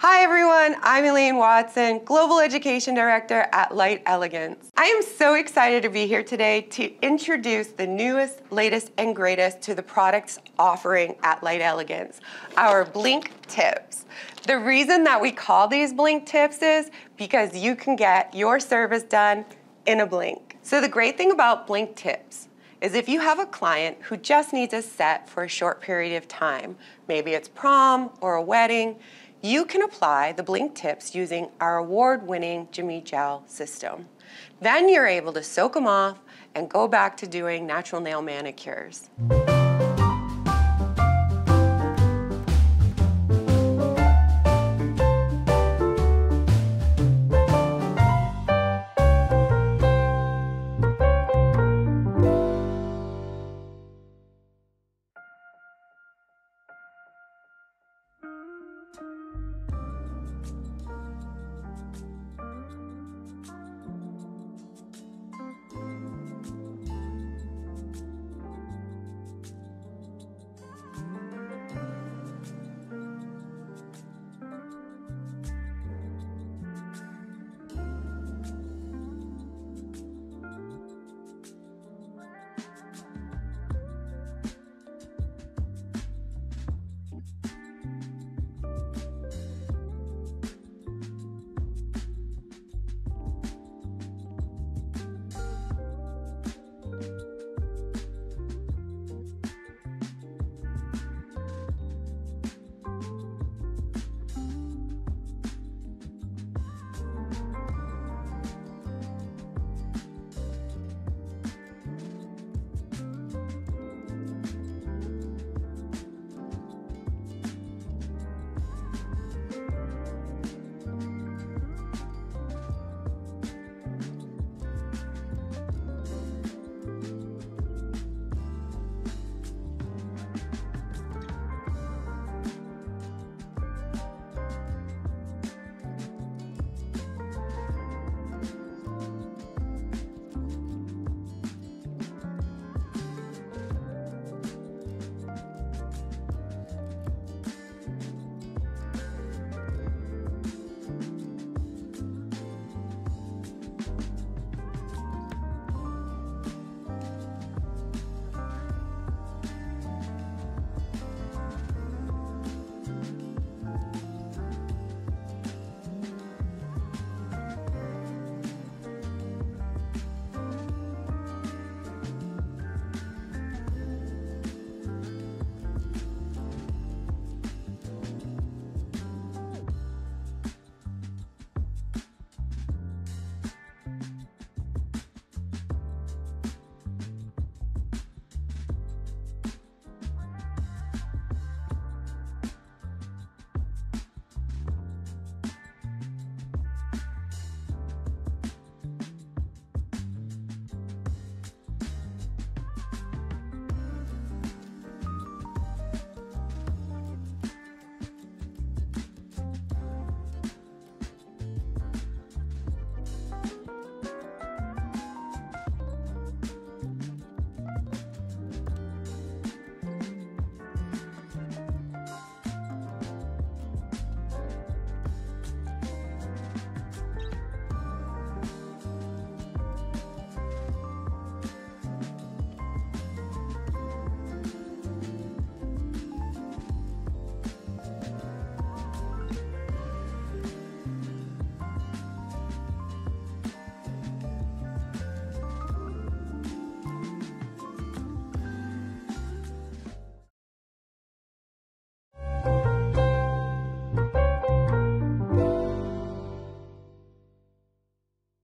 Hi everyone, I'm Elaine Watson, Global Education Director at Light Elegance. I am so excited to be here today to introduce the newest, latest, and greatest to the products offering at Light Elegance, our BlinkTips. The reason that we call these BlinkTips is because you can get your service done in a blink. So the great thing about BlinkTips is if you have a client who just needs a set for a short period of time, maybe it's prom or a wedding, you can apply the BlinkTips using our award-winning Jimmy Gel system. Then you're able to soak them off and go back to doing natural nail manicures.